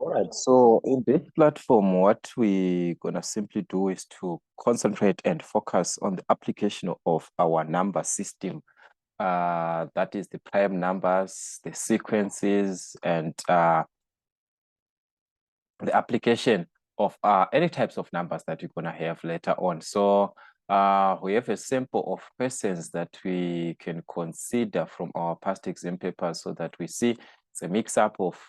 All right, so in this platform, what we're gonna simply do is to concentrate and focus on the application of our number system. That is the prime numbers, the sequences, and the application of any types of numbers that you're gonna have later on. So we have a sample of questions that we can consider from our past exam papers so that we see it's a mix-up of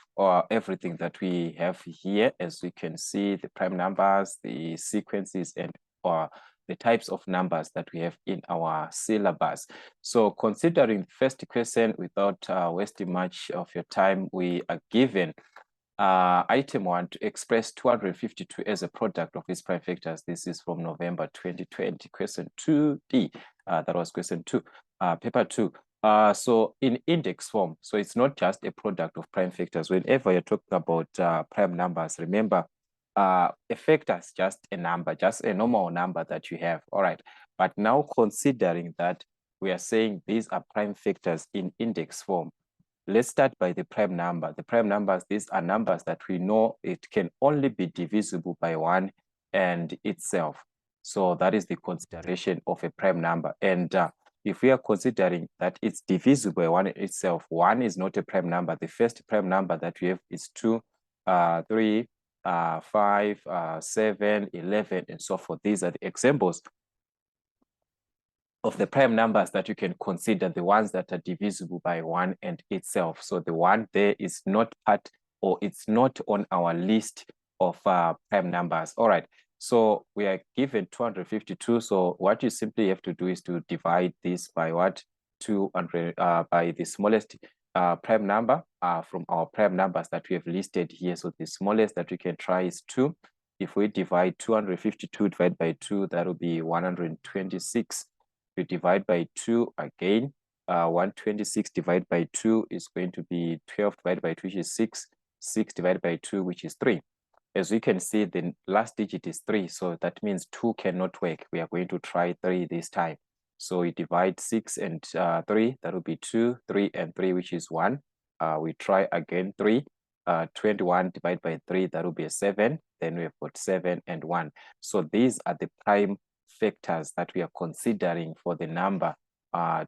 everything that we have here. As we can see, the prime numbers, the sequences, and the types of numbers that we have in our syllabus. So considering the first question, without wasting much of your time, we are given item 1 to express 252 as a product of its prime factors. This is from November 2020, question 2D. That was question 2, paper 2. So in index form, so it's not just a product of prime factors. Whenever you're talking about prime numbers, remember, a factor is just a number, just a normal number that you have. All right. But now considering that we are saying these are prime factors in index form, let's start by the prime number. The prime numbers, these are numbers that we know it can only be divisible by 1 and itself. So that is the consideration of a prime number. And if we are considering that it's divisible by 1 itself, 1 is not a prime number. The first prime number that we have is 2, 3, 5, 7, 11, and so forth. These are the examples of the prime numbers that you can consider, the ones that are divisible by 1 and itself. So the 1 there is not part, or it's not on our list of prime numbers. All right, so we are given 252. So what you simply have to do is to divide this by what? 200 by the smallest prime number from our prime numbers that we have listed here. So the smallest that we can try is 2. If we divide 252 divided by 2, that will be 126. We divide by 2 again. 126 divided by 2 is going to be 12 divided by 2, which is 6. 6 divided by 2, which is 3. As we can see, the last digit is 3. So that means 2 cannot work. We are going to try 3 this time. So we divide 6 and 3. That will be 2, 3, and 3, which is 1. We try again 3. 21 divided by 3, that will be a 7. Then we have got 7 and 1. So these are the prime factors that we are considering for the number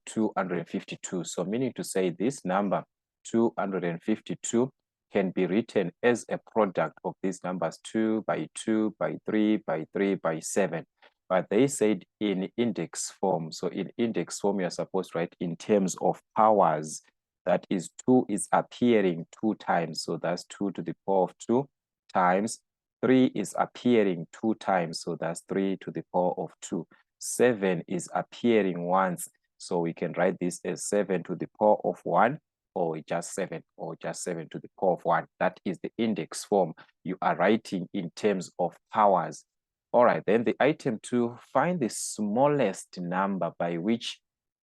252. So meaning to say this number 252 can be written as a product of these numbers 2 by 2 by 3 by 3 by 7. But they said in index form. So in index form, you're supposed to write in terms of powers. That is 2 is appearing 2 times. So that's 2 to the power of 2 times 3 is appearing 2 times, so that's 3 to the power of 2. 7 is appearing once, so we can write this as 7 to the power of 1, or just 7, or just 7 to the power of 1. That is the index form. You are writing in terms of powers. All right, then the item 2, find the smallest number by which,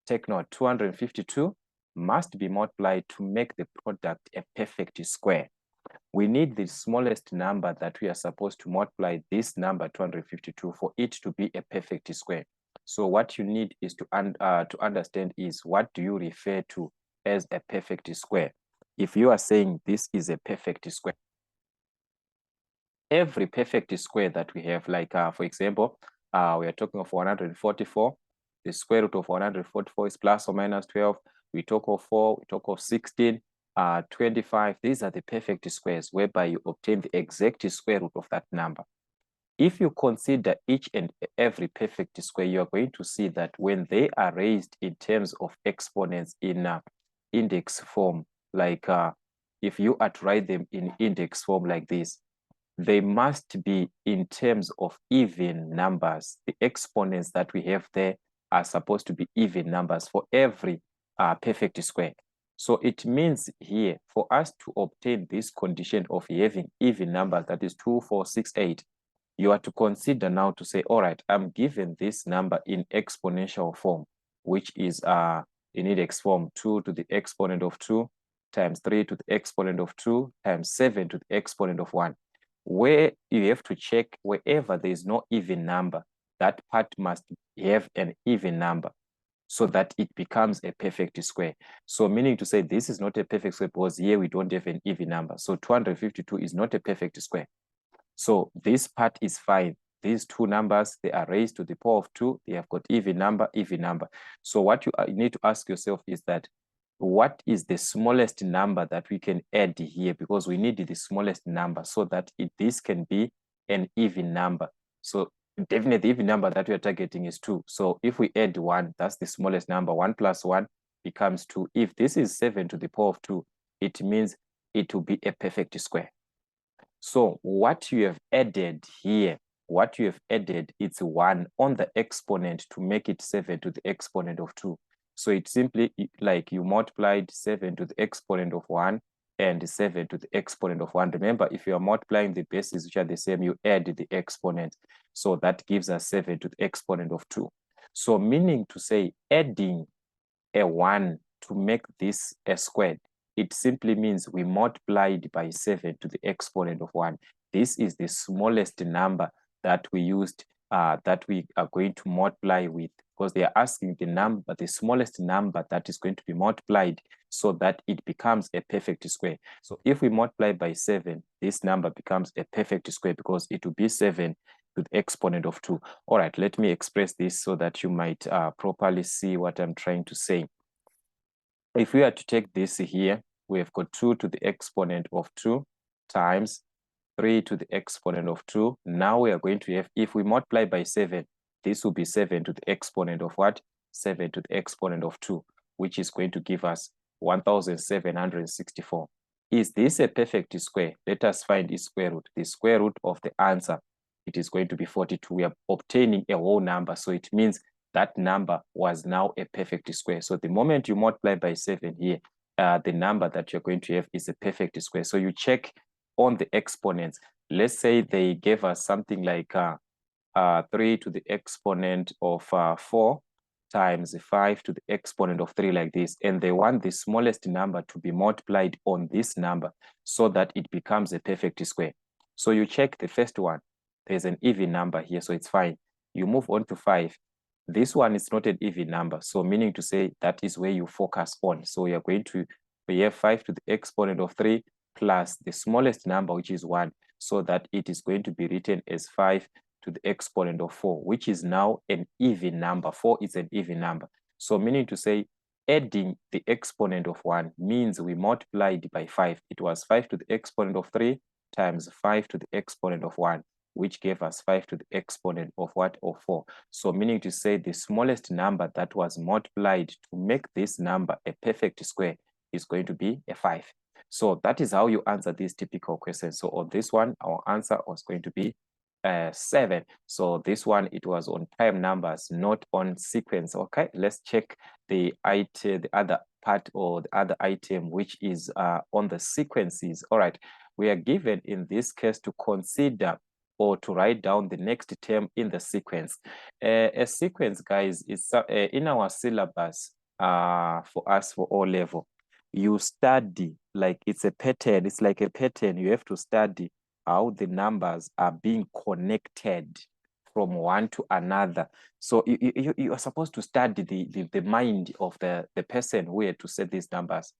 take note, 252 must be multiplied to make the product a perfect square. We need the smallest number that we are supposed to multiply this number 252 for it to be a perfect square. So what you need is to understand is, what do you refer to as a perfect square? If you are saying this is a perfect square, every perfect square that we have, like for example, we are talking of 144. The square root of 144 is plus or minus 12. We talk of 4, we talk of 16. 25, these are the perfect squares whereby you obtain the exact square root of that number. If you consider each and every perfect square, you are going to see that when they are raised in terms of exponents in index form, like if you are to write them in index form like this, they must be in terms of even numbers. The exponents that we have there are supposed to be even numbers for every perfect square. So it means here, for us to obtain this condition of having even numbers, that is 2, 4, 6, 8, you are to consider now to say, all right, I'm given this number in exponential form, which is in index form 2 to the exponent of 2 times 3 to the exponent of 2 times 7 to the exponent of 1. Where you have to check, wherever there is no even number, that part must have an even number. so that it becomes a perfect square. So meaning to say this is not a perfect square because here we don't have an even number. So 252 is not a perfect square. So this part is fine. These two numbers, they are raised to the power of 2. They have got even number, even number. So what you need to ask yourself is that what is the smallest number that we can add here? Because we need the smallest number so that this can be an even number. So definitely the even number that we are targeting is 2. So if we add 1, that's the smallest number. 1 plus 1 becomes 2. If this is 7 to the power of 2, it means it will be a perfect square. So what you have added here, what you have added, it's 1 on the exponent to make it 7 to the exponent of 2. So it's simply like you multiplied 7 to the exponent of 1 and 7 to the exponent of 1. Remember, if you are multiplying the bases which are the same, you add the exponent. So that gives us 7 to the exponent of 2. So meaning to say adding a 1 to make this a squared, it simply means we multiplied by 7 to the exponent of 1. This is the smallest number that we used, that we are going to multiply with, because they are asking the number, the smallest number that is going to be multiplied so that it becomes a perfect square. So if we multiply by 7, this number becomes a perfect square because it will be 7 to the exponent of 2. All right, let me express this so that you might properly see what I'm trying to say. If we are to take this here, we have got 2 to the exponent of 2 times 3 to the exponent of 2. Now we are going to have, if we multiply by 7, this will be 7 to the exponent of what? 7 to the exponent of 2, which is going to give us 1764. Is this a perfect square? Let us find its square root. The square root of the answer, it is going to be 42. We are obtaining a whole number, so it means that number was now a perfect square. So the moment you multiply by 7 here, the number that you're going to have is a perfect square. So you check on the exponents. Let's say they gave us something like 3 to the exponent of 4 times 5 to the exponent of 3 like this. And they want the smallest number to be multiplied on this number so that it becomes a perfect square. So you check the first one. There's an even number here, so it's fine. You move on to 5. This one is not an even number, so meaning to say that is where you focus on. So we are going to, we have 5 to the exponent of 3 plus the smallest number, which is 1, so that it is going to be written as 5 to the exponent of 4, which is now an even number. 4 is an even number. So meaning to say adding the exponent of 1 means we multiplied by 5. It was 5 to the exponent of 3 times 5 to the exponent of 1, which gave us 5 to the exponent of what? Of 4. So meaning to say the smallest number that was multiplied to make this number a perfect square is going to be a 5. So that is how you answer these typical questions. So on this one, our answer was going to be 7. So this one, it was on prime numbers, not on sequence. Okay, let's check the item, the other part or the other item, which is on the sequences. All right, we are given in this case to consider or to write down the next term in the sequence. A sequence, guys, is in our syllabus for us for O level. You study like it's a pattern. It's like a pattern. You have to study how the numbers are being connected from one to another. So you are supposed to study the mind of the person who had to set these numbers.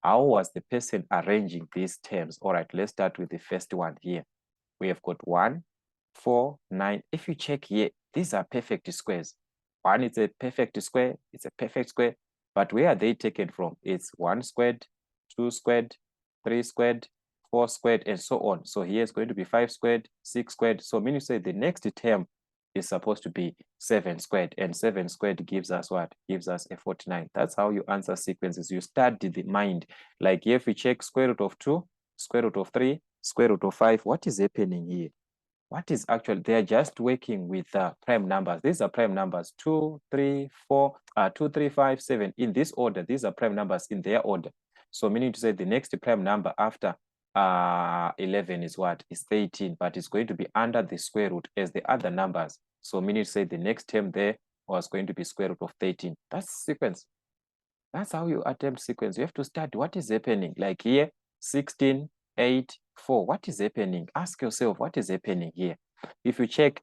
How was the person arranging these terms? All right, let's start with the first one here. We have got 1, 4, 9. If you check here, these are perfect squares. 1 is a perfect square, it's a perfect square, but where are they taken from? It's 1 squared, 2 squared, 3 squared, 4 squared, and so on. So here is going to be 5 squared, 6 squared. So meaning to say the next term is supposed to be 7 squared, and 7 squared gives us what? Gives us a 49. That's how you answer sequences. You study the mind. Like here, if we check square root of 2, square root of 3, square root of 5, what is happening here? What is actually, they are just working with prime numbers. These are prime numbers, 2, 3, 4, 2, 3, 5, 7. In this order, these are prime numbers in their order. So meaning to say the next prime number after 11 is what? Is 13, but it's going to be under the square root as the other numbers. So meaning to say the next term there was going to be square root of 13. That's sequence. That's how you attempt sequence. You have to start what is happening. Like here, 16, 8, 4. What is happening? Ask yourself, what is happening here? If you check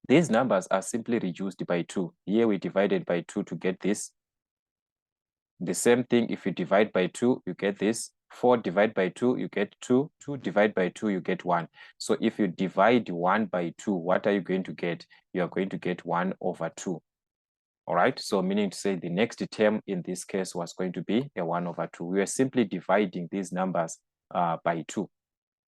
These numbers are simply reduced by 2. Here we divided by 2 to get this. The same thing, if you divide by 2, you get this. 4 divided by 2, you get 2. 2 divided by 2, you get 1. So if you divide 1 by 2, what are you going to get? You are going to get 1 over 2. All right, so meaning to say the next term in this case was going to be a 1 over 2. We are simply dividing these numbers by 2.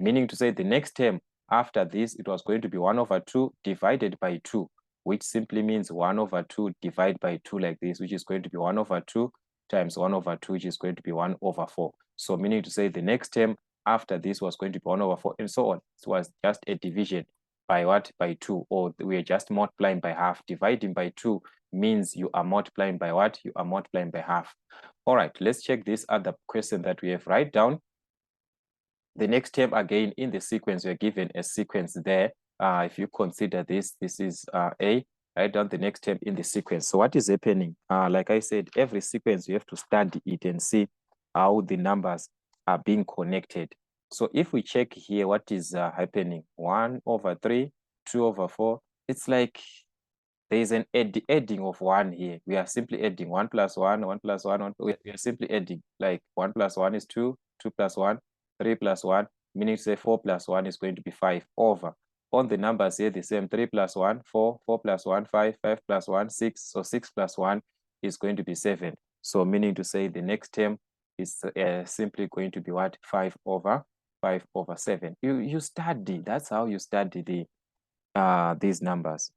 Meaning to say the next term after this, it was going to be 1 over 2 divided by 2, which simply means 1 over 2 divided by 2 like this, which is going to be 1 over 2 times 1 over 2, which is going to be 1 over 4. So meaning to say the next term after this was going to be 1 over 4 and so on. It was just a division by what? By 2, or we are just multiplying by half. Dividing by 2 means you are multiplying by what? You are multiplying by half. All right, let's check this other question that we have. Write down the next term again in the sequence. We're given a sequence there. If you consider this is A. Write down the next term in the sequence. So what is happening? Like I said, every sequence you have to study it and see how the numbers are being connected. So if we check here, what is happening? 1 over 3, 2 over 4. It's like there is an adding of 1 here. We are simply adding 1 plus 1, 1 plus 1. 1. We are simply adding, like 1 plus 1 is 2, 2 plus 1, 3 plus 1, meaning to say 4 plus 1 is going to be 5 over. On the numbers here, the same, 3 plus 1, 4, 4 plus 1, 5, 5 plus 1, 6. So 6 plus 1 is going to be 7. So meaning to say the next term is simply going to be what? 5 over 7. You study. That's how you study these numbers.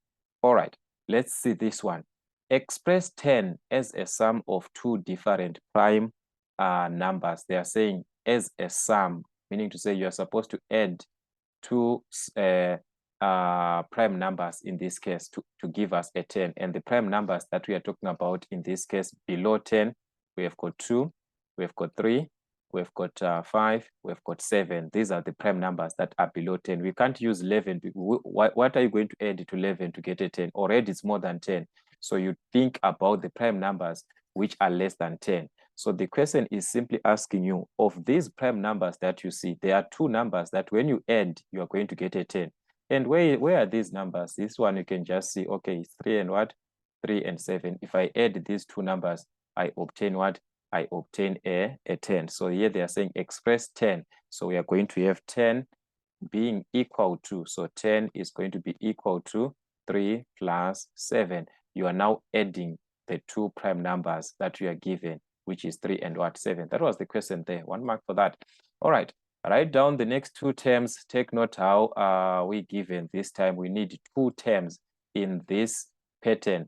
All right, let's see this one. Express 10 as a sum of two different prime numbers. They are saying as a sum, meaning to say you are supposed to add two prime numbers in this case to give us a 10. And the prime numbers that we are talking about in this case, below 10, we have got 2, we have got 3, we've got 5, we've got 7. These are the prime numbers that are below 10. We can't use 11. What are you going to add to 11 to get a 10? Already it's more than 10. So you think about the prime numbers which are less than 10. So the question is simply asking you, of these prime numbers that you see, there are two numbers that when you add, you are going to get a 10. And where are these numbers? This one you can just see, okay, it's 3 and what? 3 and 7. If I add these two numbers, I obtain what? I obtain a 10. So here they are saying express 10. So we are going to have 10 being equal to, so 10 is going to be equal to 3 plus 7. You are now adding the two prime numbers that you are given, which is 3 and what? 7. That was the question there. 1 mark for that. All right. Write down the next two terms. Take note how we given this time. We need two terms in this pattern.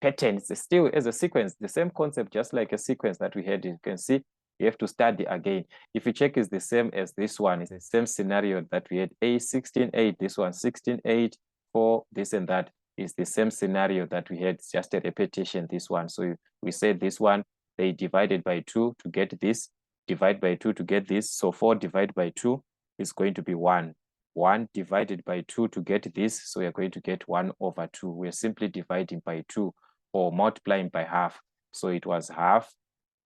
Pattern is still as a sequence, the same concept, just like a sequence that we had. You can see you have to study again. If you check, is the same as this one. It's the same scenario that we had. A 16, 8, this one 16, 8, 4, this and that is the same scenario that we had. It's just a repetition, this one. So we said this one, they divided by 2 to get this, divide by 2 to get this. So 4 divided by 2 is going to be 1. 1 divided by 2 to get this. So we're going to get 1 over 2. We're simply dividing by 2 or multiplying by half. So it was half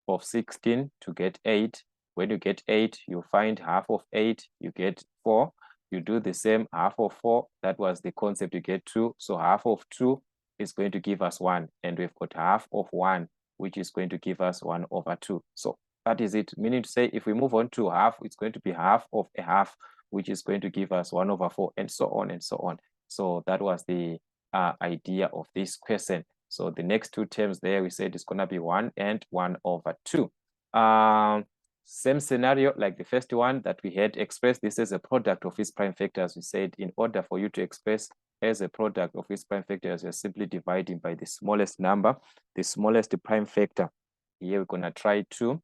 of 16 to get 8. When you get 8, you find half of 8, you get 4. You do the same, half of 4, that was the concept, you get 2. So half of 2 is going to give us 1. And we've got half of 1, which is going to give us 1 over 2. So that is it. Meaning to say, if we move on to half, it's going to be half of a half, which is going to give us 1 over 4, and so on and so on. So that was the idea of this question. So the next two terms there, we said it's going to be 1 and 1 over 2. Same scenario like the first one that we had. Expressed this as a product of its prime factors. We said in order for you to express as a product of its prime factors, you're simply dividing by the smallest number, the smallest prime factor. Here we're going to try 2.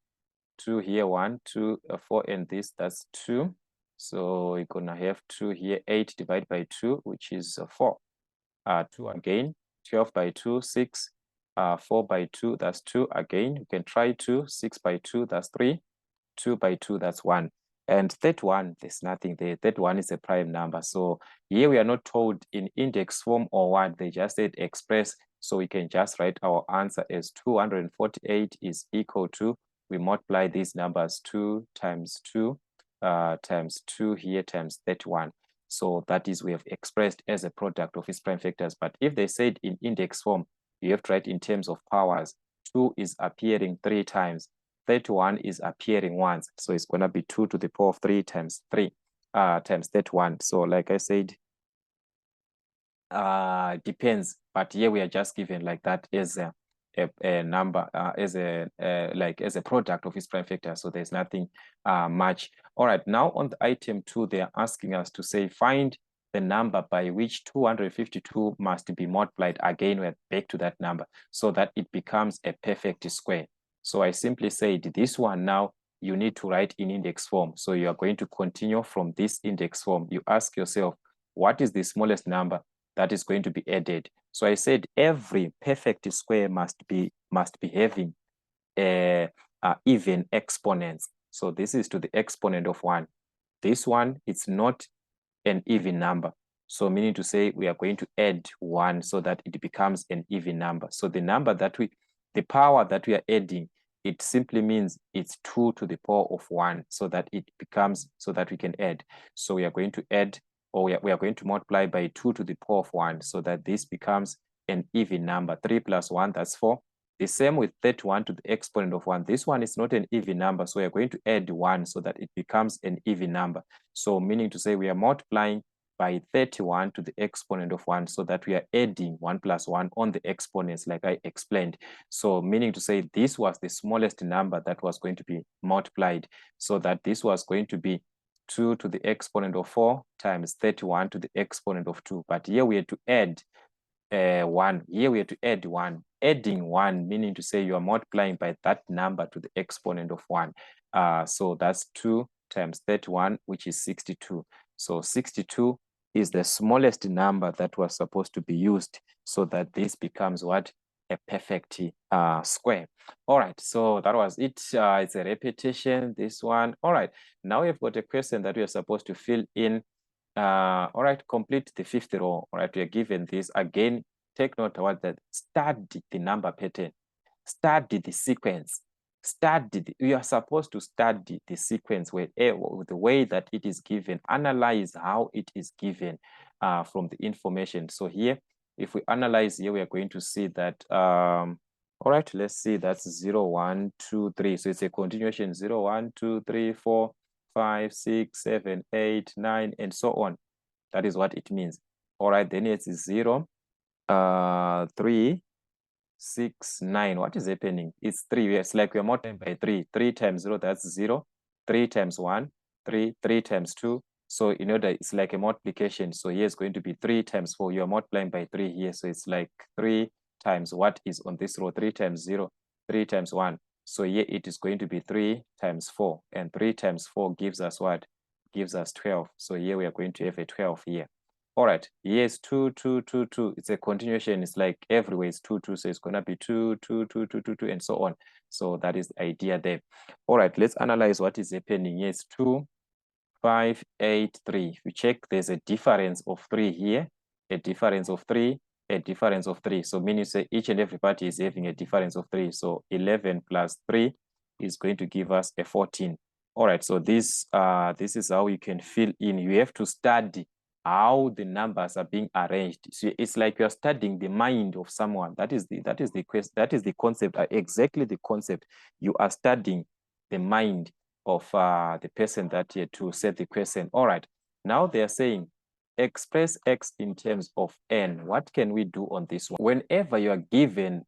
2 here, 1, 2, 4, and this, that's 2. So we're going to have 2 here, 8 divided by 2, which is 4. 2 again. 12 by 2, 6, 4 by 2, that's 2 again. You can try 2, 6 by 2, that's 3, 2 by 2, that's 1. And that one, there's nothing there. That one is a prime number. So here we are not told in index form or what, they just said express. So we can just write our answer as 248 is equal to, we multiply these numbers, 2 times 2 times 2 here times 31. So that is, we have expressed as a product of its prime factors. But if they said in index form, you have to write in terms of powers. 2 is appearing 3 times. 31 is appearing once. So it's going to be 2 to the power of 3 times 3 times 31. So like I said, depends. But here we are just given like that as a number, as a product of its prime factor. So there's nothing much. All right, now on the item 2, they are asking us to say, find the number by which 252 must be multiplied. Again, we're back to that number so that it becomes a perfect square. So I simply said this one now you need to write in index form. So you are going to continue from this index form. You ask yourself, what is the smallest number that is going to be added? So I said every perfect square must be having even exponents. So this is to the exponent of 1. This one, it's not an even number. So meaning to say we are going to add 1 so that it becomes an even number. So the number that the power that we are adding, it simply means it's 2 to the power of 1 so that it becomes, so that we can add. So we are going to add, or we are going to multiply by 2 to the power of 1 so that this becomes an even number. 3 plus 1, that's 4. The same with 31 to the exponent of 1. This one is not an even number, so we are going to add 1 so that it becomes an even number. So meaning to say we are multiplying by 31 to the exponent of 1 so that we are adding 1 plus 1 on the exponents like I explained. So meaning to say this was the smallest number that was going to be multiplied, so that this was going to be 2 to the exponent of 4 times 31 to the exponent of 2. But here we had to add 1. Here we have to add 1. Adding 1, meaning to say you are multiplying by that number to the exponent of 1. So that's 2 times 31, which is 62. So 62 is the smallest number that was supposed to be used so that this becomes what? A perfect square. All right, so that was it. It's a repetition, this one. All right, now we've got a question that we are supposed to fill in. All right, complete the 5th row. All right, we are given this. Again, take note of that. Study the number pattern. Study the sequence. You are supposed to study the sequence with the way that it is given. Analyze how it is given from the information. So here, if we analyze here, we are going to see that, all right, let's see, that's 0, 1, 2, 3. So it's a continuation, 0, 1, 2, 3, 4, 5, 6, 7, 8, 9, and so on. That is what it means. All right, then it's 0, 3, 6, 9. What is happening? It's 3. It's like we're multiplying by 3. 3 times 0, that's 0. 3 times 1, 3. 3 times 2. So in order, it's like a multiplication. So here it's going to be 3 times 4. You're multiplying by 3 here. So it's like 3 times what is on this row? 3 times 0, 3 times 1. So here it is going to be 3 times 4. And 3 times 4 gives us what? Gives us 12. So here we are going to have a 12 here. All right, yes, 2, 2, 2, 2. It's a continuation. It's like everywhere is 2, 2. So it's going to be 2, 2, 2, 2, 2, 2, and so on. So that is the idea there. All right, let's analyze what is happening. Yes, 2, 5, 8, 3. If you check, there's a difference of 3 here, a difference of 3, a difference of 3. So meaning say each and every party is having a difference of 3. So 11 plus 3 is going to give us a 14. All right, so this is how you can fill in. You have to study how the numbers are being arranged. So it's like you're studying the mind of someone. That is the concept, exactly the concept. You are studying the mind of the person that here to set the question. All right, now they are saying express x in terms of n. What can we do on this one? Whenever you are given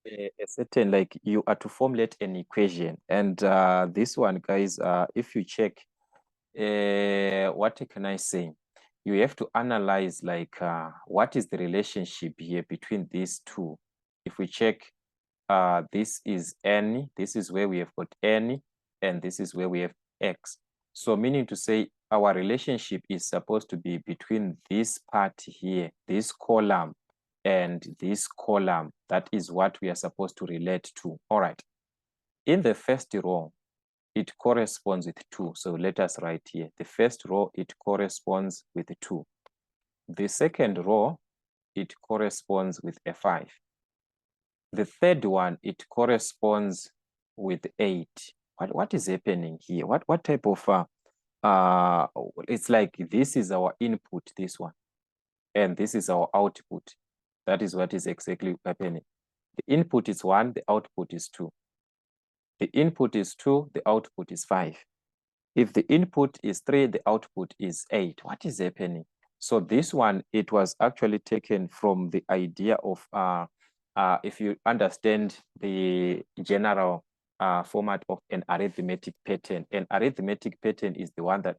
a certain, like you are to formulate an equation, and this one, guys, if you check, what can I say? You have to analyze like what is the relationship here between these two. If we check, this is n, this is where we have got n, and this is where we have x. So meaning to say our relationship is supposed to be between this part here, this column, and this column. That is what we are supposed to relate to. All right. In the first row, it corresponds with 2. So let us write here. The first row, it corresponds with 2. The second row, it corresponds with a 5. The third one, it corresponds with 8. What is happening here? What type of it's like this is our input, this one, and this is our output. That is what is exactly happening. The input is 1, the output is 2. The input is 2, the output is 5. If the input is 3, the output is 8. What is happening? So this one, it was actually taken from the idea of, if you understand the general format of an arithmetic pattern. An arithmetic pattern is the one that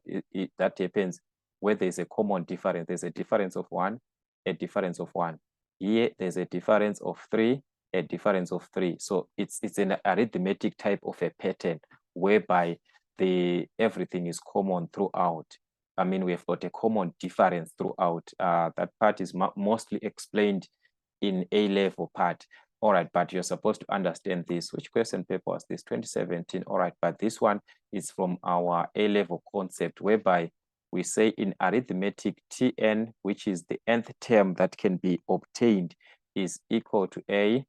that happens where there's a common difference. There's a difference of 1, a difference of 1. Here, there's a difference of 3, a difference of 3. So it's an arithmetic type of a pattern whereby everything is common throughout. I mean, we've got a common difference throughout. That part is mostly explained in A-level part. All right, but you're supposed to understand this. Which question paper was this? 2017. All right, but this one is from our A-level concept, whereby we say in arithmetic, Tn, which is the nth term that can be obtained, is equal to A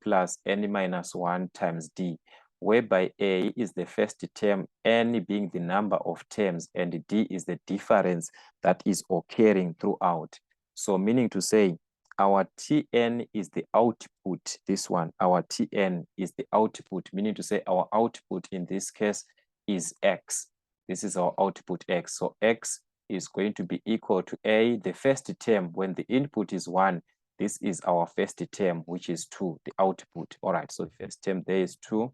plus n minus 1 times D, whereby A is the first term, n being the number of terms, and D is the difference that is occurring throughout. So meaning to say, our Tn is the output, this one, our Tn is the output, meaning to say our output in this case is X. This is our output X. So X is going to be equal to A, the first term, when the input is 1, this is our first term, which is 2, the output. All right, so the first term there is 2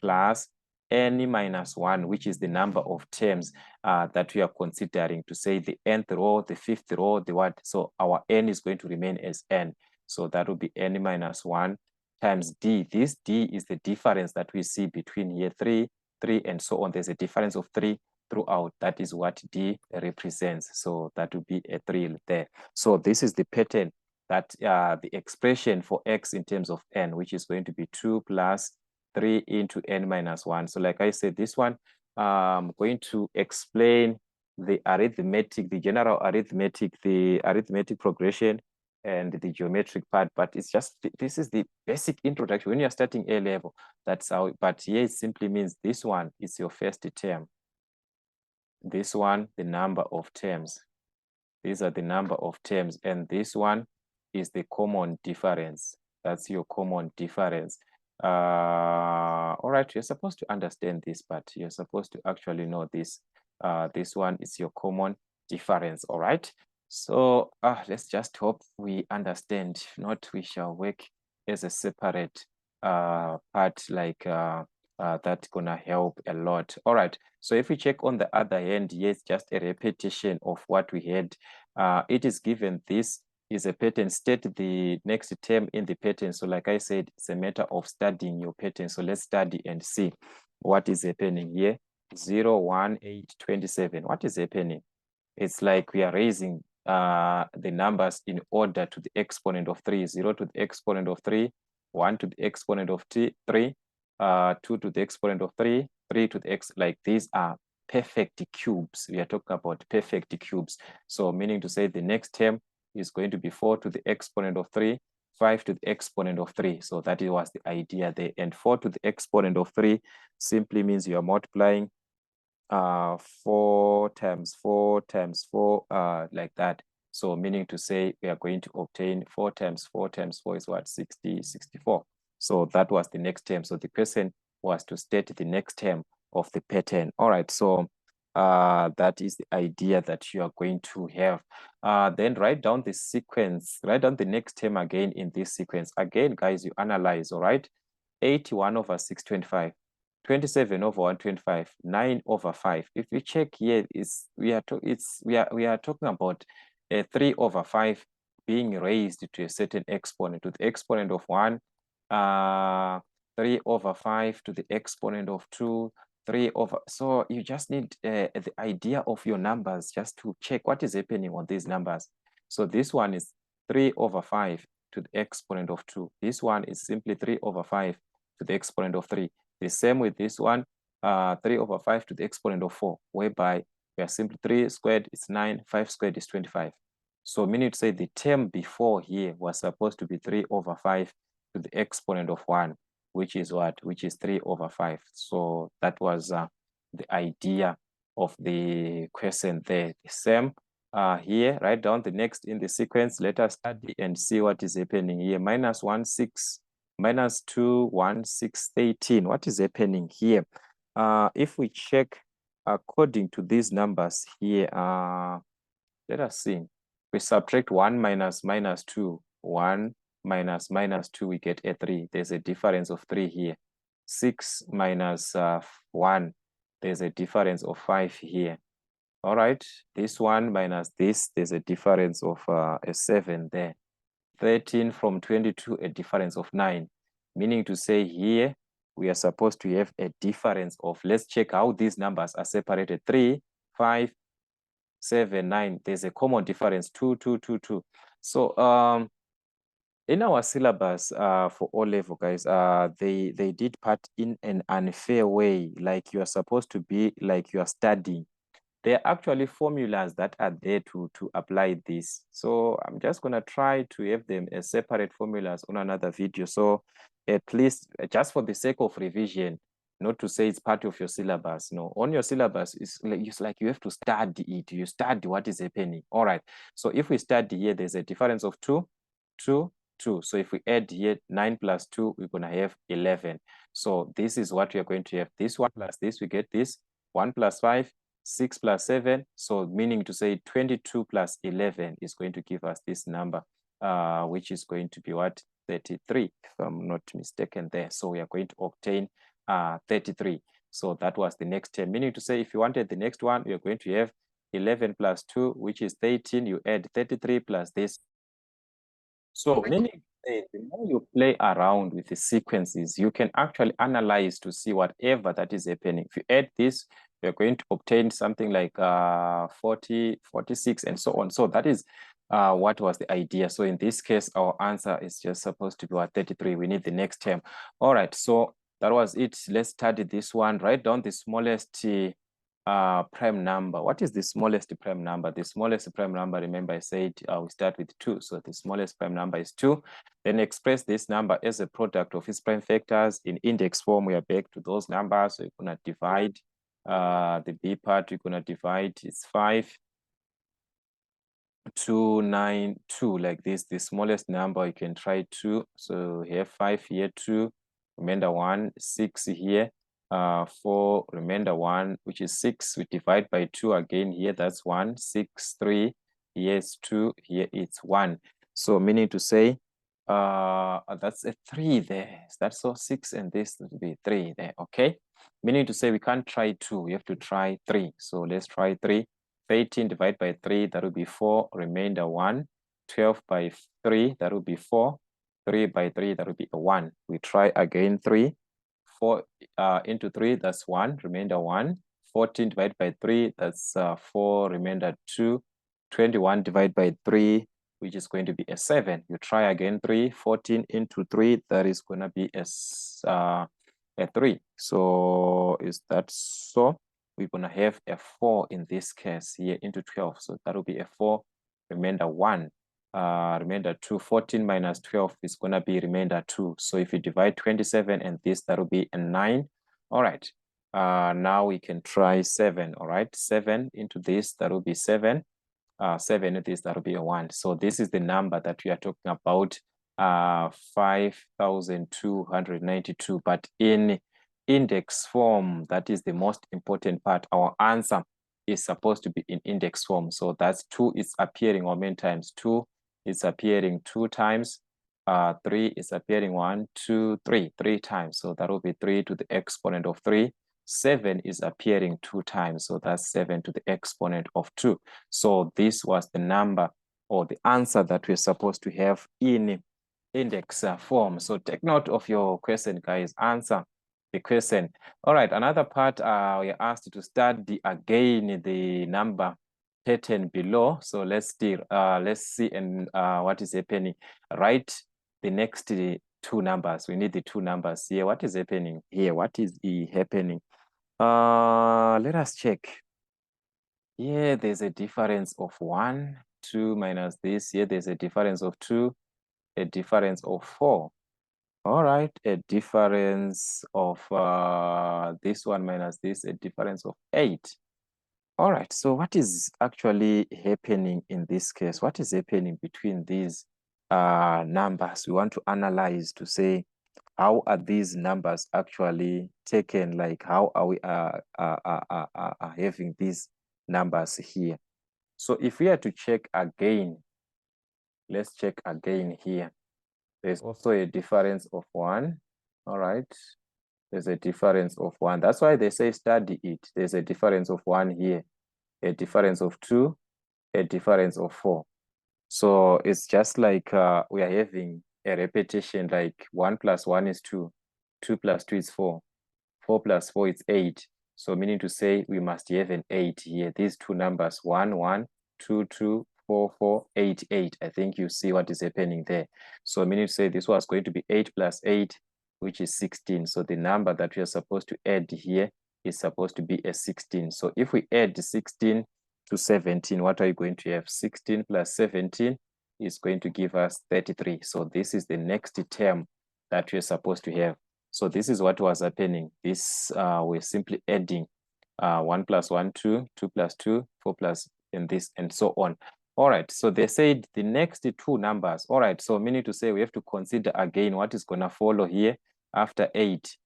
plus n minus 1, which is the number of terms that we are considering to say the nth row, the fifth row, the what. So our n is going to remain as n. So that will be n minus 1 times D. This D is the difference that we see between here 3, 3, and so on. There's a difference of 3 throughout. That is what D represents. So that would be a 3 there. So this is the pattern that the expression for X in terms of n, which is going to be 2 plus 3 into n minus 1. So like I said, this one, I'm going to explain the arithmetic, the general arithmetic, the arithmetic progression, and the geometric part, but it's just, this is the basic introduction. When you're starting A level, that's how, but here it simply means this one is your first term. This one, the number of terms. These are the number of terms, and this one is the common difference. That's your common difference. All right, you're supposed to understand this, but you're supposed to actually know this. This one is your common difference. All right, so let's just hope we understand. If not, we shall work as a separate part, like that's gonna help a lot. All right, so if we check on the other hand, yes, just a repetition of what we had. It is given this is a pattern, state the next term in the pattern. So like I said, it's a matter of studying your pattern. So let's study and see what is happening here. 0, 1, 8, 27. What is happening? It's like we are raising the numbers in order to the exponent of 3. 0 to the exponent of 3, 1 to the exponent of 3, 2 to the exponent of 3, 3 to the x, like these are perfect cubes. We are talking about perfect cubes. So meaning to say the next term is going to be 4 to the exponent of 3, 5 to the exponent of 3. So that was the idea there. And 4 to the exponent of 3 simply means you are multiplying 4 times 4 times 4, like that. So meaning to say we are going to obtain 4 times 4 times 4 is what? 60, 64. So that was the next term. So the question was to state the next term of the pattern. All right, so that is the idea that you are going to have. Then write down the sequence, write down the next term again in this sequence. Again, guys, you analyze, all right? 81 over 625, 27 over 125, 9 over 5. If we check here, we are talking about a 3 over 5 being raised to a certain exponent, to the exponent of 1, 3 over 5 to the exponent of 2, 3 over, so you just need the idea of your numbers just to check what is happening on these numbers. So this one is 3 over 5 to the exponent of 2. This one is simply 3 over 5 to the exponent of 3. The same with this one, 3 over 5 to the exponent of 4, whereby we are simply 3 squared is 9, 5 squared is 25. So meaning to say the term before here was supposed to be 3 over 5 to the exponent of 1, which is what? Which is 3 over 5. So that was the idea of the question there. The same here, write down the next in the sequence. Let us study and see what is happening here. Minus 1, 6, minus 2, 1, 6, 13. What is happening here? If we check according to these numbers here, let us see. We subtract 1 minus minus 2. 1 minus minus 2, we get a 3. There's a difference of 3 here. 6 minus 1, there's a difference of 5 here. All right, this one minus this, there's a difference of a 7 there. 13 from 22, a difference of 9. Meaning to say here, we are supposed to have a difference of, let's check how these numbers are separated. 3, 5, 7, 9. There's a common difference, 2, 2, 2, 2. So in our syllabus for O-level, guys, they did part in an unfair way, like you are supposed to be, like you are studying. There are actually formulas that are there to apply this. So I'm just going to try to have them as separate formulas on another video. So at least just for the sake of revision, not to say it's part of your syllabus. No, on your syllabus, it's like you have to study it. You study what is happening. All right. So if we study here, there's a difference of 2, 2, 2. So if we add here 9 plus 2, we're going to have 11. So this is what we are going to have. This one plus this, we get this. 1 plus 5, 6 plus 7. So meaning to say 22 plus 11 is going to give us this number, which is going to be what? 33, if I'm not mistaken there. So we are going to obtain 33. So that was the next term. Meaning to say if you wanted the next one, you're going to have 11 plus 2, which is 13. You add 33 plus this. So meaning the more you play around with the sequences, you can actually analyze to see whatever that is happening. If you add this, you're going to obtain something like 40, 46, and so on. So that is what was the idea. So in this case, our answer is just supposed to be 33. We need the next term. All right, so that was it. Let's study this one. Write down the smallest prime number. What is the smallest prime number? The smallest prime number, remember I said we start with 2. So the smallest prime number is 2. Then express this number as a product of its prime factors. In index form, we are back to those numbers. So you're going to divide the B part. You're going to divide, it's 5, 2, 9, 2, like this. The smallest number, you can try 2. So here 5 here, 2, remainder 1, 6 here. 4, remainder 1, which is 6. We divide by 2 again here. That's 1, 6, 3. Here is 2. Here it's 1. So meaning to say, that's a 3 there. That's so 6, and this will be 3 there. Okay. Meaning to say we can't try 2. We have to try 3. So let's try 3. 13 divided by 3, that will be 4. Remainder 1. 12 by 3, that will be 4. 3 by 3, that will be a 1. We try again 3. 4 into 3, that's 1, remainder 1. 14 divided by 3, that's 4, remainder 2. 21 divided by 3, which is going to be a 7. You try again 3. 14 into 3, that is going to be a 3. So is that so? We're going to have a 4 in this case here into 12. So that will be a 4, remainder 1. Remainder 2. 14 minus 12 is going to be remainder 2. So if you divide 27 and this, that will be a 9. All right. Now we can try 7. All right. 7 into this, that will be 7. 7 into this, that will be a 1. So this is the number that we are talking about, 5,292. But in index form, that is the most important part. Our answer is supposed to be in index form. So that's 2 is appearing how many times? 2 is appearing 2 times. 3 is appearing 1, 2, 3 times. So that will be 3 to the exponent of 3. 7 is appearing 2 times. So that's 7 to the exponent of 2. So this was the number or the answer that we're supposed to have in index form. So take note of your question, guys. Answer the question. All right, another part, we are asked to study again the number pattern below. So let's see and what is happening. Write the next 2 numbers. We need the 2 numbers here. What is happening here? What is happening? Let us check. Here there's a difference of 1, 2 minus this. Here there's a difference of 2, a difference of 4. All right, a difference of this one minus this, a difference of 8. All right, so what is actually happening in this case? What is happening between these numbers? We want to analyze to say, how are these numbers actually taken? Like, how are we having these numbers here? So if we are to check again, let's check again here. There's also a difference of 1. All right. There's a difference of 1. That's why they say study it. There's a difference of 1 here, a difference of 2, a difference of 4. So it's just like we are having a repetition, like 1 plus 1 is 2, 2 plus 2 is 4, 4 plus 4 is 8. So meaning to say we must have an 8 here. These two numbers, 1, 1, 2, 2, 4, 4, 8, 8. I think you see what is happening there. So meaning to say this was going to be 8 plus 8, which is 16. So the number that we are supposed to add here is supposed to be a 16. So if we add 16 to 17, what are you going to have? 16 plus 17 is going to give us 33. So this is the next term that we're supposed to have. So this is what was happening. This we're simply adding 1 plus 1, 2, 2 plus 2, 4 plus, and this, and so on. All right, so they said the next two numbers. All right, so meaning to say we have to consider again what is going to follow here after 8.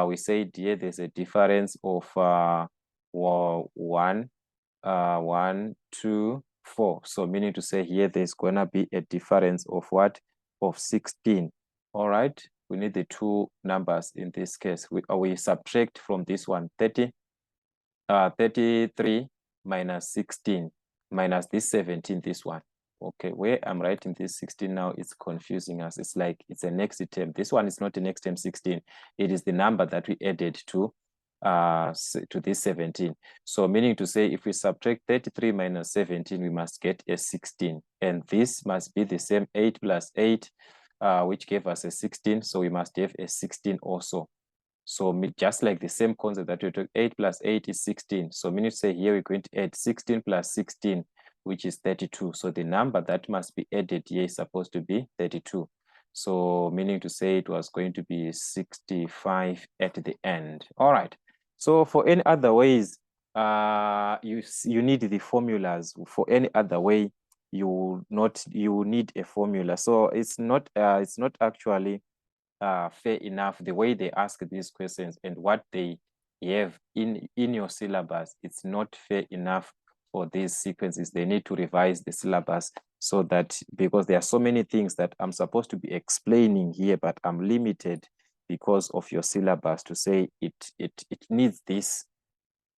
We said here there's a difference of 1, 1, 2, 4. So meaning to say here there's going to be a difference of what? Of 16. All right, we need the two numbers in this case. We subtract from this one 33 minus 16 minus this 17, this one. Okay, where I'm writing this 16 now, it's confusing us. It's like it's a next term. This one is not the next term 16. It is the number that we added to this 17. So meaning to say if we subtract 33 minus 17, we must get a 16. And this must be the same 8 plus 8, which gave us a 16. So we must have a 16 also. So just like the same concept that we took, 8 plus 8 is 16. So meaning to say here we're going to add 16 plus 16, which is 32. So the number that must be added here is supposed to be 32. So meaning to say it was going to be 65 at the end. All right. So for any other ways, you need the formulas. For any other way, you need a formula. So it's not actually fair enough the way they ask these questions and what they have in your syllabus. It's not fair enough for these sequences. They need to revise the syllabus so that, because there are so many things that I'm supposed to be explaining here, but I'm limited because of your syllabus to say it needs this.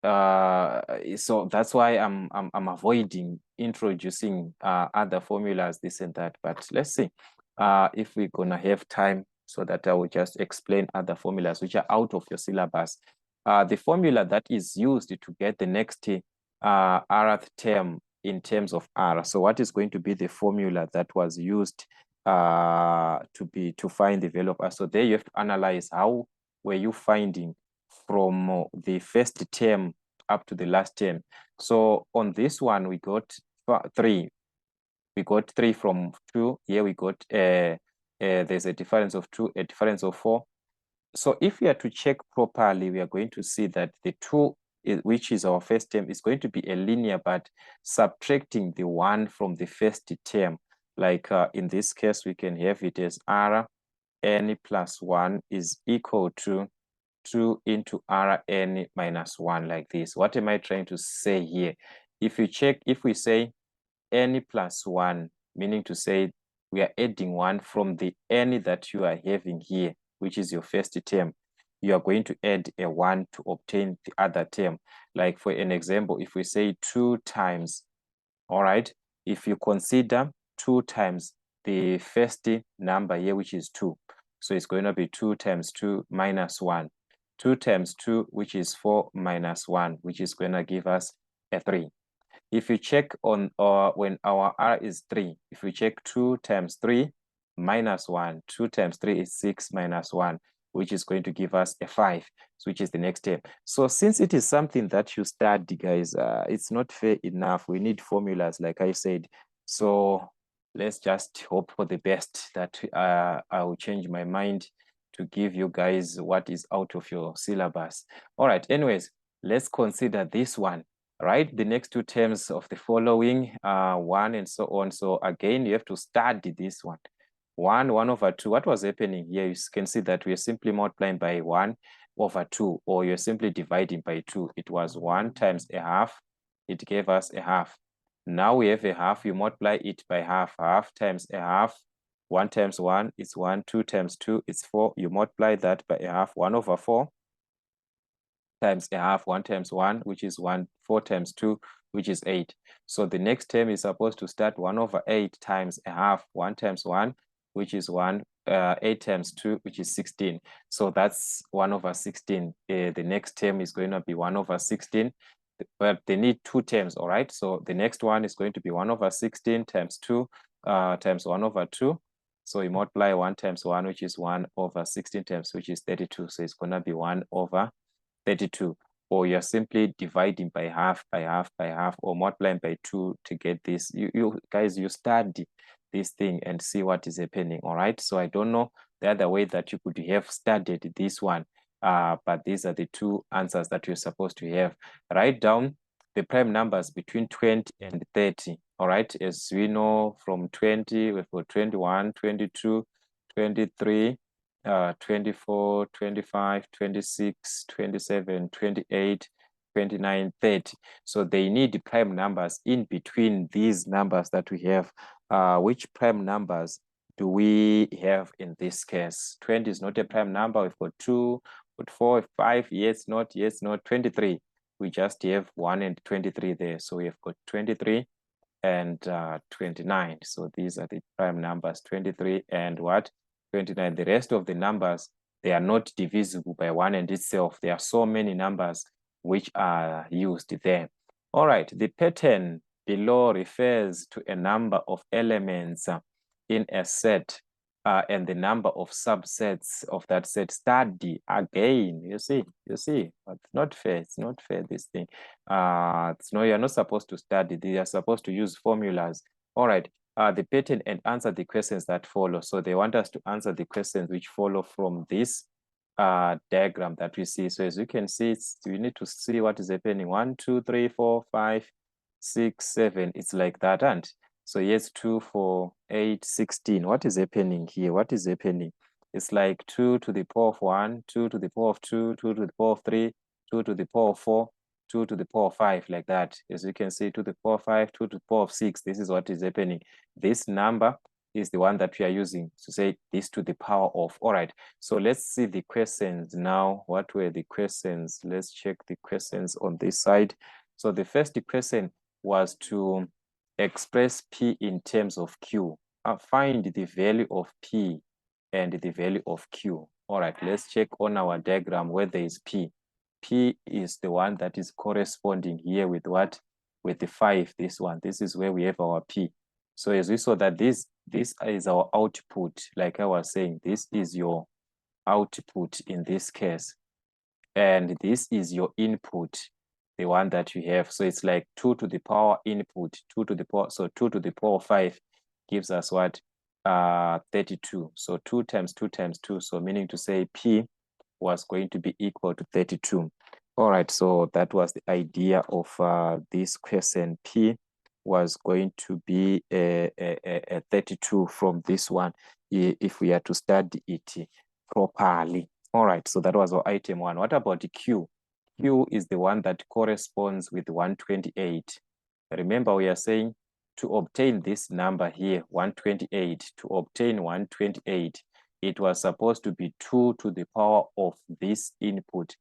So that's why I'm avoiding introducing other formulas, this and that. But let's see if we're gonna have time, so that I will just explain other formulas which are out of your syllabus. The formula that is used to get the next rth term in terms of R. So what is going to be the formula that was used to find the value of R? So there you have to analyze how were you finding from the first term up to the last term. So on this one, we got 3. We got 3 from 2. Here we got there's a difference of 2, a difference of 4. So if we are to check properly, we are going to see that the 2, which is our first term, is going to be a linear, but subtracting the 1 from the first term. Like in this case, we can have it as Rn plus 1 is equal to 2 into Rn minus 1, like this. What am I trying to say here? If you check, if we say n plus 1, meaning to say we are adding 1 from the n that you are having here, which is your first term, you are going to add a 1 to obtain the other term. Like for an example, if we say 2 times, all right, if you consider 2 times the first number here, which is 2, so it's going to be 2 times 2 minus 1. 2 times 2, which is 4 minus 1, which is going to give us a 3. If you check on when our R is 3, if we check 2 times 3 minus 1, 2 times 3 is 6 minus 1, which is going to give us a 5, which is the next step. So since it is something that you study, guys, it's not fair enough. We need formulas, like I said. So let's just hope for the best that I will change my mind to give you guys what is out of your syllabus. All right, anyways, let's consider this one. Write the next two terms of the following, 1 and so on. So again, you have to study this one. 1 over 2. What was happening here? You can see that we are simply multiplying by 1 over 2, or you're simply dividing by 2. It was 1 times a half. It gave us a half. Now we have a half. You multiply it by half. Half times a half. 1 times 1 is 1. 2 times 2 is 4. You multiply that by a half. 1 over 4 times a half. 1 times 1, which is 1. 4 times 2, which is 8. So the next term is supposed to start 1 over 8 times a half. 1 times 1, which is 1. 8 times 2, which is 16. So that's 1 over 16. The next term is going to be 1 over 16. But they need two terms, all right? So the next one is going to be 1 over 16 times 2 times 1 over 2. So you multiply 1 times 1, which is 1 over 16 times, which is 32. So it's going to be 1 over 32. Or you're simply dividing by half, by half, by half, or multiplying by 2 to get this. You guys, you study this thing and see what is happening, all right? So I don't know the other way that you could have studied this one, but these are the two answers that you're supposed to have. Write down the prime numbers between 20 and 30, all right? As we know, from 20, we've got 21, 22, 23, 24, 25, 26, 27, 28, 29, 30. So they need prime numbers in between these numbers that we have. Which prime numbers do we have in this case? 20 is not a prime number. We've got 2, got 4, 5, yes, not, 23. We just have 1 and 23 there. So we have got 23 and 29. So these are the prime numbers, 23 and what? 29. The rest of the numbers, they are not divisible by 1 and itself. There are so many numbers which are used there. All right, the pattern below refers to a number of elements in a set and the number of subsets of that set. Study again. You see, but not fair. It's not fair, this thing. No, you're not supposed to study. They are supposed to use formulas. All right. The pattern and answer the questions that follow. So they want us to answer the questions which follow from this diagram that we see. So as you can see, we need to see what is happening. 1, 2, 3, 4, 5, 6, 7. It's like that, and so yes, 2, 4, 8, 16. What is happening here? What is happening? It's like 2 to the power of 1, 2 to the power of 2, 2 to the power of 3, 2 to the power of 4, 2 to the power of 5, like that. As you can see, 2 to the power of 5, 2 to the power of 6. This is what is happening. This number is the one that we are using to say this to the power of. All right, so let's see the questions now. What were the questions? Let's check the questions on this side. So the first question was to express P in terms of Q. Find the value of P and the value of Q. All right, let's check on our diagram where there is P. P is the one that is corresponding here with what? With the 5, this one. This is where we have our P. So as we saw that this is our output, like I was saying, this is your output in this case. And this is your input, the one that you have. So it's like 2 to the power input, 2 to the power, so 2 to the power 5 gives us what? 32. So 2 times 2 times 2. So meaning to say P was going to be equal to 32. All right, so that was the idea of this question. P was going to be a 32 from this one if we are to study it properly. All right, so that was our item 1. What about the Q? Q is the one that corresponds with 128. Remember, we are saying to obtain this number here, 128, to obtain 128, it was supposed to be 2 to the power of this input.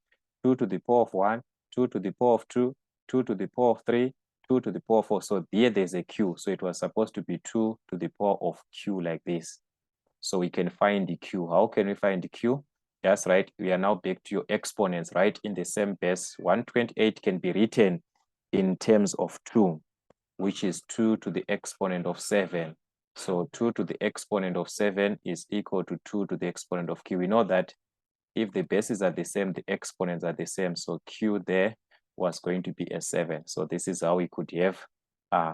2 to the power of 1, 2 to the power of 2, 2 to the power of 3, 2 to the power of 4. So here there's a Q. So it was supposed to be 2 to the power of Q like this. So we can find the Q. How can we find the Q? That's right. We are now back to your exponents, right? In the same base, 128 can be written in terms of 2, which is 2 to the exponent of 7. So 2 to the exponent of 7 is equal to 2 to the exponent of Q. We know that if the bases are the same, the exponents are the same. So Q there was going to be a 7. So this is how we could have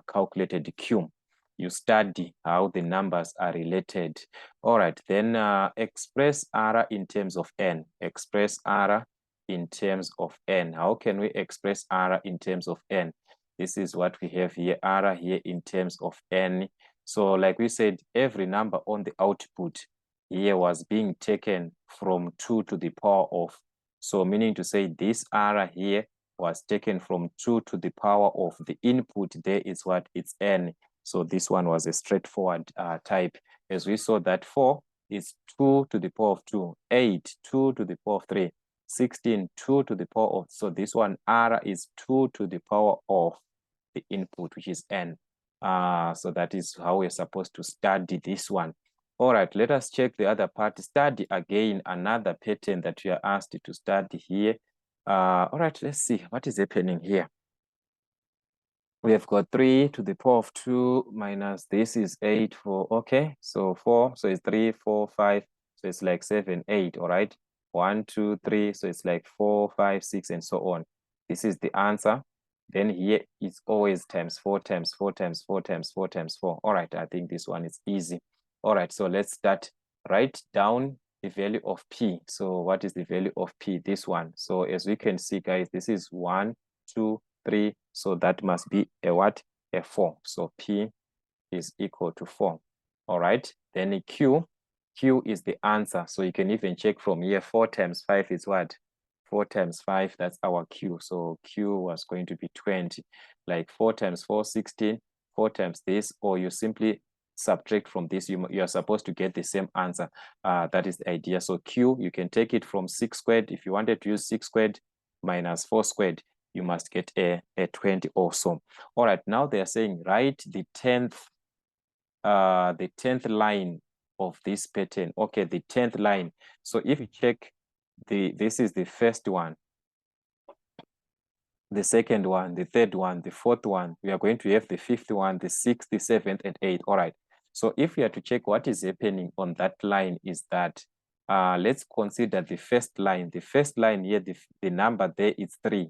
calculated Q. You study how the numbers are related. All right, then express R in terms of N. Express R in terms of n. How can we express r in terms of n? This is what we have here, r here in terms of n. So like we said, every number on the output here was being taken from 2 to the power of. So meaning to say this r here was taken from 2 to the power of the input. There is what? It's n. So this one was a straightforward type. As we saw that 4 is 2 to the power of 2, 8, 2 to the power of 3, 16, 2 to the power of, so this one r is 2 to the power of the input, which is n. So that is how we're supposed to study this one. All right, let us check the other part. Study again another pattern that you are asked to study here. All right, let's see what is happening here. We have got 3 to the power of 2 minus this is 8 for, okay, so 4, so it's 3, 4, 5, so it's like 7, 8, all right? 1, 2, 3, so it's like 4, 5, 6, and so on. This is the answer. Then here it's always times 4 times 4 times 4 times 4 times 4. All right, I think this one is easy. All right, so let's start. Write down the value of P. So what is the value of P? This one. So as we can see, guys, this is 1, 2, 3. So that must be a what? A 4. So P is equal to 4. All right, then Q is the answer. So you can even check from here. 4 times 5 is what? 4 times 5, that's our Q. So Q was going to be 20. Like 4 times 4, 16, 4 times this, or you simply subtract from this, you are supposed to get the same answer. That is the idea. So Q, you can take it from 6 squared. If you wanted to use 6 squared minus 4 squared, you must get a 20 also. All right, now they are saying write the 10th line of this pattern. Okay, the 10th line. So if you check, this is the first one, the second one, the third one, the fourth one. We are going to have the fifth one, the sixth, the seventh, and eighth. All right. So if we are to check what is happening on that line is that, let's consider the first line. The first line here, the number there is 3.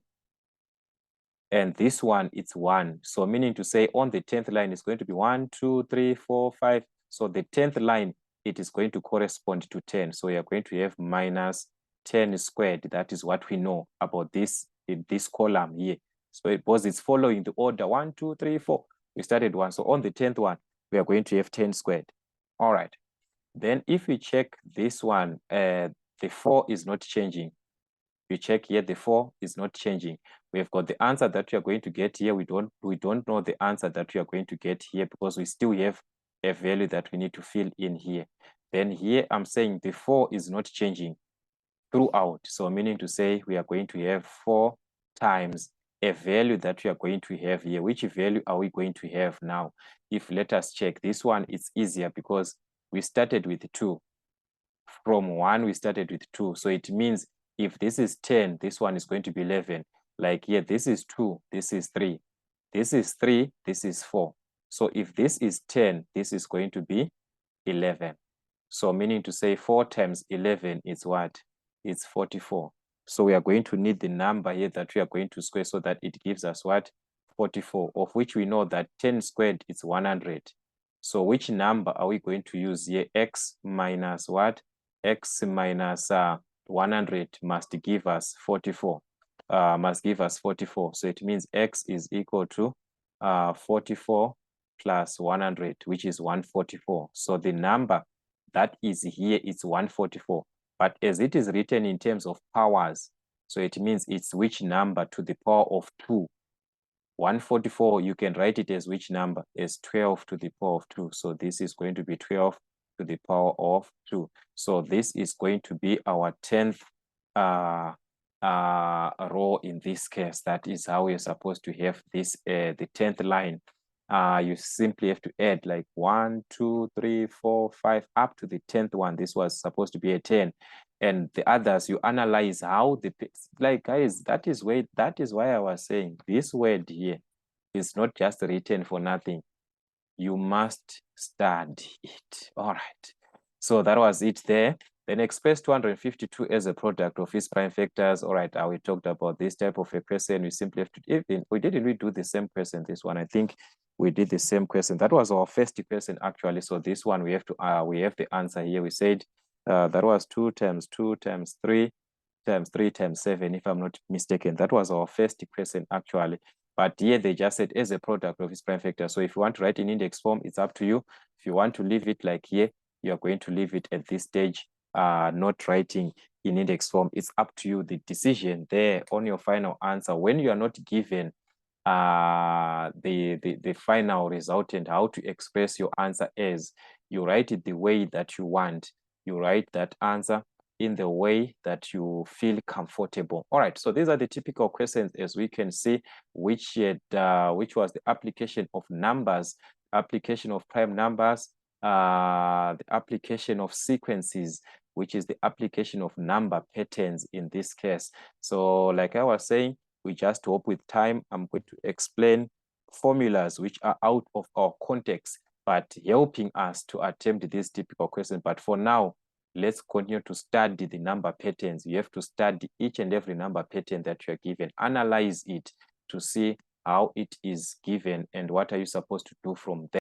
And this one, it's 1. So meaning to say on the 10th line, it's going to be 1, 2, 3, 4, 5. So the 10th line, it is going to correspond to 10. So we are going to have minus 10 squared. That is what we know about this in this column here. So because it's following the order 1, 2, 3, 4. We started 1. So on the 10th one, we are going to have 10 squared. All right. Then if we check this one, the 4 is not changing. You check here, the 4 is not changing. We have got the answer that we are going to get here. We don't know the answer that we are going to get here because we still have a value that we need to fill in here. Then here I'm saying the 4 is not changing throughout. So meaning to say we are going to have 4 times a value that we are going to have here. Which value are we going to have now? If let us check this one, it's easier because we started with 2. From 1, we started with 2. So it means if this is 10, this one is going to be 11. Like here, this is 2, this is 3. This is 3, this is 4. So if this is 10, this is going to be 11. So meaning to say 4 times 11 is what? It's 44. So we are going to need the number here that we are going to square so that it gives us what? 44, of which we know that 10 squared is 100. So which number are we going to use here? X minus what? X minus 100 must give us 44. Must give us 44. So it means X is equal to 44 plus 100, which is 144. So the number that is here is 144. But as it is written in terms of powers, so it means it's which number to the power of 2. 144, you can write it as which number? As 12 to the power of 2. So this is going to be 12 to the power of 2. So this is going to be our 10th row in this case. That is how we're supposed to have this, the 10th line. You simply have to add like 1, 2, 3, 4, 5, up to the 10th one. This was supposed to be a 10. And the others, you analyze how the, like guys, that is why I was saying this word here is not just written for nothing. You must study it. All right. So that was it there. Then express 252 as a product of its prime factors. All right, we talked about this type of a question. We simply have to, even we didn't really do the same question. This one, I think we did the same question. That was our first question actually. So this one we have to we have the answer here. We said that was 2 times 2 times 3 times 3 times 7, if I'm not mistaken. That was our first question actually. But here they just said as a product of its prime factor. So if you want to write in index form, it's up to you. If you want to leave it like here, you are going to leave it at this stage, not writing in index form. It's up to you. The decision there on your final answer, when you are not given the final result and how to express your answer as, you write it the way that you want. You write that answer in the way that you feel comfortable. All right, so these are the typical questions, as we can see, which was the application of numbers, application of prime numbers, the application of sequences, which is the application of number patterns in this case. So like I was saying, we just hope with time I'm going to explain formulas which are out of our context, but helping us to attempt these typical questions. But for now, let's continue to study the number patterns. You have to study each and every number pattern that you are given, analyze it to see how it is given and what are you supposed to do from there.